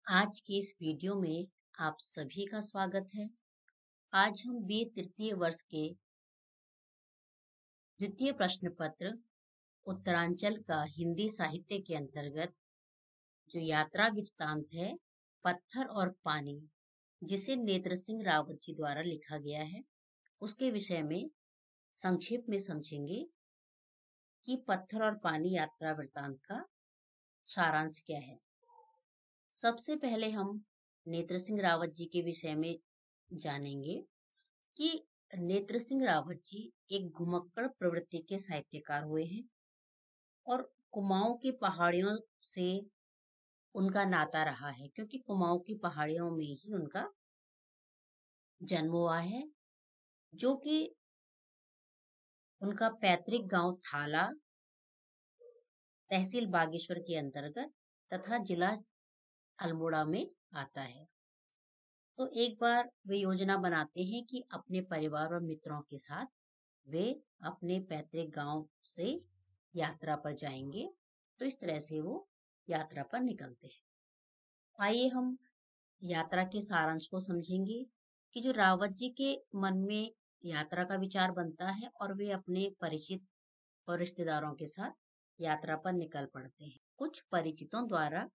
आज की इस वीडियो में आप सभी का स्वागत है। आज हम बी तृतीय वर्ष के द्वितीय प्रश्न पत्र उत्तरांचल का हिंदी साहित्य के अंतर्गत जो यात्रा वृत्तांत है पत्थर और पानी, जिसे नेत्र सिंह रावत जी द्वारा लिखा गया है, उसके विषय में संक्षेप में समझेंगे कि पत्थर और पानी यात्रा वृत्तांत का सारांश क्या है। सबसे पहले हम नेत्र सिंह रावत जी के विषय में जानेंगे कि नेत्र सिंह रावत जी एक घुमक्कड़ प्रवृत्ति के साहित्यकार हुए हैं और कुमाऊं की पहाड़ियों से उनका नाता रहा है, क्योंकि कुमाऊं की पहाड़ियों में ही उनका जन्म हुआ है, जो कि उनका पैतृक गांव थाला, तहसील बागेश्वर के अंतर्गत तथा जिला अल्मोड़ा में आता है। तो एक बार वे योजना बनाते हैं कि अपने परिवार और मित्रों के साथ वे अपने पैतृक गांव से यात्रा पर जाएंगे। तो इस तरह से वो यात्रा पर निकलते हैं। आइए हम यात्रा के सारांश को समझेंगे कि जो रावत जी के मन में यात्रा का विचार बनता है और वे अपने परिचित और रिश्तेदारों के साथ यात्रा पर निकल पड़ते हैं। कुछ परिचितों द्वारा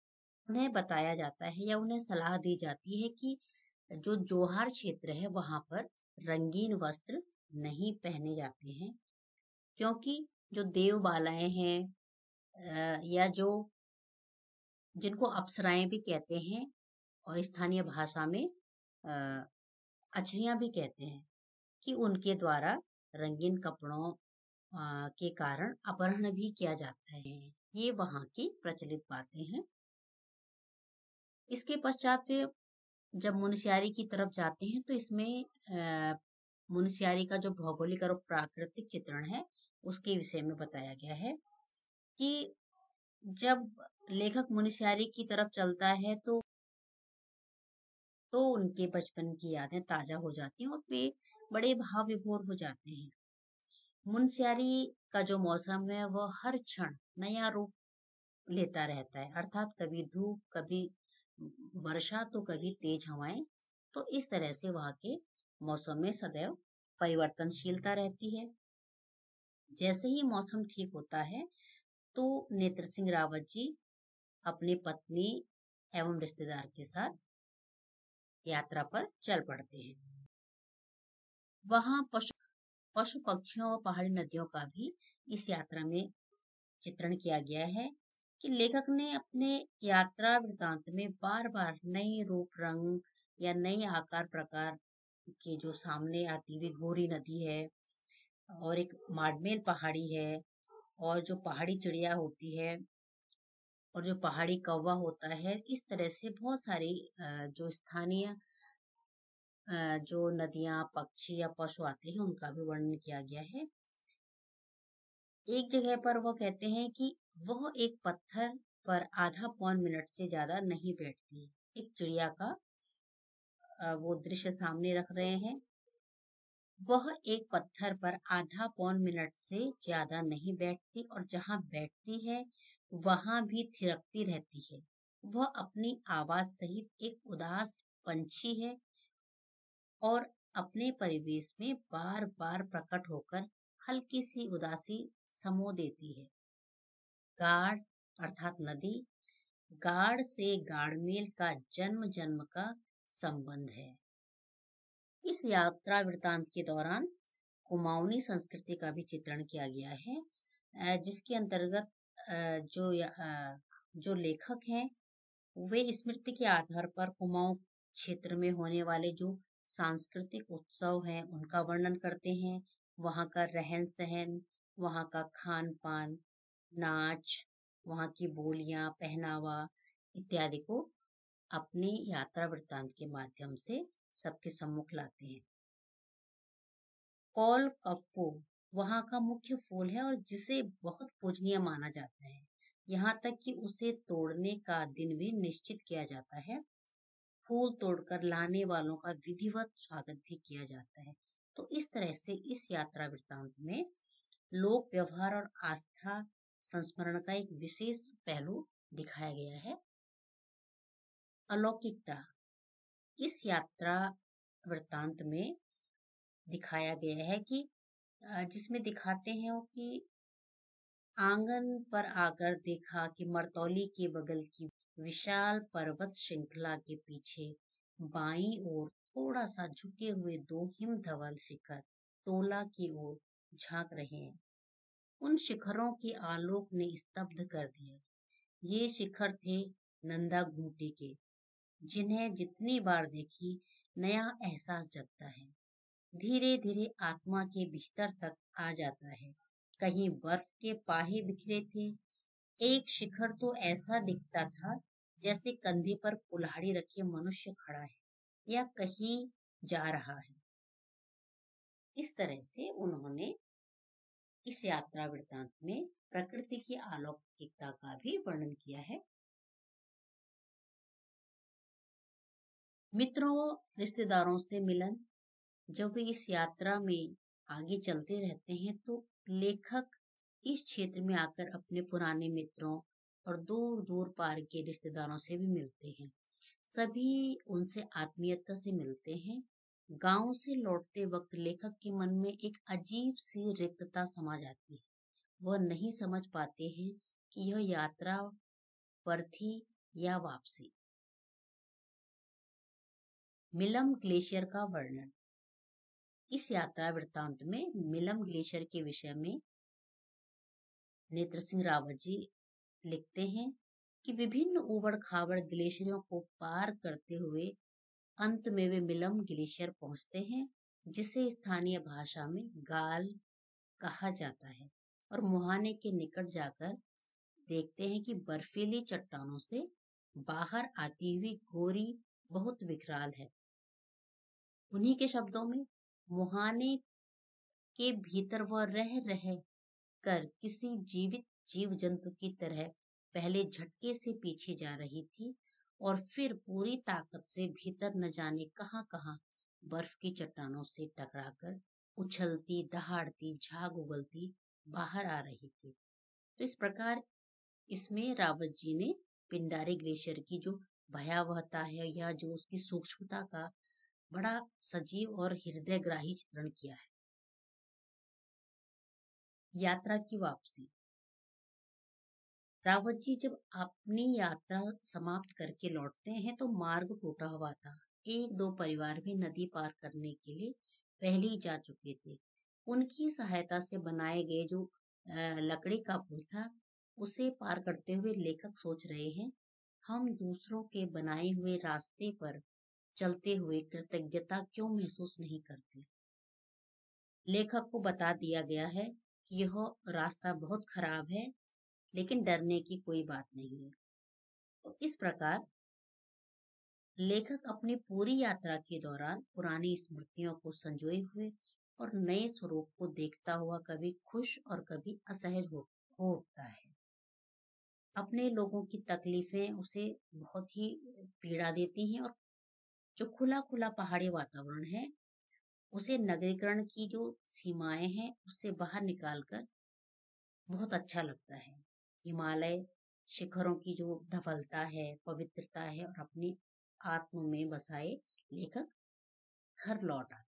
उन्हें बताया जाता है या उन्हें सलाह दी जाती है कि जो जोहार क्षेत्र है वहां पर रंगीन वस्त्र नहीं पहने जाते हैं, क्योंकि जो देव बालाएं हैं या जो जिनको अप्सराएं भी कहते हैं और स्थानीय भाषा में अछरियां भी कहते हैं, कि उनके द्वारा रंगीन कपड़ों के कारण अपहरण भी किया जाता है। ये वहां की प्रचलित बातें हैं। इसके पश्चात वे जब मुनस्यारी की तरफ जाते हैं तो इसमें मुनस्यारी का जो भौगोलिक और प्राकृतिक चित्रण है उसके विषय में बताया गया है कि जब लेखक मुनस्यारी की तरफ चलता है तो उनके बचपन की यादें ताजा हो जाती हैं और वे बड़े भाव विभोर हो जाते हैं। मुनस्यारी का जो मौसम है वह हर क्षण नया रूप लेता रहता है, अर्थात कभी धूप, कभी वर्षा, तो कभी तेज हवाएं। तो इस तरह से वहां के मौसम में सदैव परिवर्तनशीलता रहती है। जैसे ही मौसम ठीक होता है तो नेत्र सिंह रावत जी अपनी पत्नी एवं रिश्तेदार के साथ यात्रा पर चल पड़ते हैं। वहां पशु पक्षियों और पहाड़ी नदियों का भी इस यात्रा में चित्रण किया गया है कि लेखक ने अपने यात्रा वृत्तांत में बार बार नए रूप, रंग या नए आकार प्रकार के जो सामने आती हुई गोरी नदी है और एक माडमेल पहाड़ी है और जो पहाड़ी चिड़िया होती है और जो पहाड़ी कौवा होता है, इस तरह से बहुत सारी जो स्थानीय जो नदियां, पक्षी या पशु आते हैं उनका भी वर्णन किया गया है। एक जगह पर वो कहते हैं कि वह एक पत्थर पर आधा पौन मिनट से ज्यादा नहीं बैठती। एक चिड़िया का वो दृश्य सामने रख रहे हैं। वह एक पत्थर पर आधा पौन मिनट से ज्यादा नहीं बैठती और जहां बैठती है वहां भी थिरकती रहती है। वह अपनी आवाज सहित एक उदास पंछी है और अपने परिवेश में बार बार प्रकट होकर हल्की सी उदासी समो देती है। गाड़ अर्थात नदी, गाड़ से गाड़मेल का जन्म जन्म का संबंध है। इस यात्रा वृत्तांत के दौरान कुमाऊनी संस्कृति का भी चित्रण किया गया है, जिसके अंतर्गत जो लेखक हैं वे स्मृति के आधार पर कुमाऊं क्षेत्र में होने वाले जो सांस्कृतिक उत्सव हैं उनका वर्णन करते हैं। वहाँ का रहन सहन, वहाँ का खान पान, नाच, वहाँ की बोलियां, पहनावा इत्यादि को अपनी यात्रा वृत्तांत के माध्यम से सबके सम्मुख लाते हैं। कौल कप्पू वहाँ का मुख्य फूल है और जिसे बहुत पूजनीय माना जाता है, यहाँ तक कि उसे तोड़ने का दिन भी निश्चित किया जाता है। फूल तोड़कर लाने वालों का विधिवत स्वागत भी किया जाता है। तो इस तरह से इस यात्रा वृत्तांत में लोक व्यवहार और आस्था संस्मरण का एक विशेष पहलू दिखाया गया है। अलौकिकता इस यात्रा वृत्तांत में दिखाया गया है कि जिसमें दिखाते हैं वो कि आंगन पर आकर देखा कि मरतौली के बगल की विशाल पर्वत श्रृंखला के पीछे बाईं ओर थोड़ा सा झुके हुए दो हिमधवल शिखर टोला की ओर झांक रहे हैं। उन शिखरों के आलोक ने स्तब्ध कर दिया। ये शिखर थे नंदा घूंटी के, जिन्हें जितनी बार देखी नया एहसास जगता है, धीरे धीरे आत्मा के भीतर तक आ जाता है। कहीं बर्फ के पाहे बिखरे थे। एक शिखर तो ऐसा दिखता था जैसे कंधे पर कुल्हाड़ी रखे मनुष्य खड़ा है या कहीं जा रहा है। इस तरह से उन्होंने इस यात्रा वृत्तांत में प्रकृति की अलौकिकता का भी वर्णन किया है। मित्रों, रिश्तेदारों से मिलन। जब वे इस यात्रा में आगे चलते रहते हैं तो लेखक इस क्षेत्र में आकर अपने पुराने मित्रों और दूर दूर पार के रिश्तेदारों से भी मिलते हैं। सभी उनसे आत्मीयता से मिलते हैं। गांव से लौटते वक्त लेखक के मन में एक अजीब सी रिक्तता समा जाती है। वह नहीं समझ पाते हैं कि यह यात्रा पर थी या वापसी। मिलम ग्लेशियर का वर्णन। इस यात्रा वृत्तांत में मिलम ग्लेशियर के विषय में नेत्र सिंह रावत जी लिखते हैं कि विभिन्न ऊबड़ खाबड़ ग्लेशियरों को पार करते हुए अंत में वे मिलम ग्लेशियर पहुंचते हैं, जिसे स्थानीय भाषा में गाल कहा जाता है, और मुहाने के निकट जाकर देखते हैं कि बर्फीली चट्टानों से बाहर आती हुई गोरी बहुत विकराल है। उन्हीं के शब्दों में, मुहाने के भीतर वह रह कर किसी जीवित जीव जंतु की तरह पहले झटके से पीछे जा रही थी और फिर पूरी ताकत से भीतर न जाने कहां कहां बर्फ की चट्टानों से टकराकर उछलती दहाड़ती झाग उगलती बाहर आ रही थी। तो इस प्रकार इसमें रावत जी ने पिंडारी ग्लेशियर की जो भयावहता है या जो उसकी सूक्ष्मता का बड़ा सजीव और हृदयग्राही चित्रण किया है। यात्रा की वापसी। रावत जी जब अपनी यात्रा समाप्त करके लौटते हैं तो मार्ग टूटा हुआ था। एक दो परिवार भी नदी पार करने के लिए पहले ही जा चुके थे। उनकी सहायता से बनाए गए जो लकड़ी का पुल था, उसे पार करते हुए लेखक सोच रहे हैं, हम दूसरों के बनाए हुए रास्ते पर चलते हुए कृतज्ञता क्यों महसूस नहीं करते। लेखक को बता दिया गया है कि यह रास्ता बहुत खराब है, लेकिन डरने की कोई बात नहीं है। तो इस प्रकार लेखक अपनी पूरी यात्रा के दौरान पुरानी स्मृतियों को संजोए हुए और नए स्वरूप को देखता हुआ कभी खुश और कभी असहज हो उठता है। अपने लोगों की तकलीफें उसे बहुत ही पीड़ा देती हैं और जो खुला खुला पहाड़ी वातावरण है उसे नगरीकरण की जो सीमाएं हैं उससे बाहर निकालकर बहुत अच्छा लगता है। हिमालय शिखरों की जो धवलता है, पवित्रता है और अपनी आत्म में बसाए लेखक घर लौट आता है।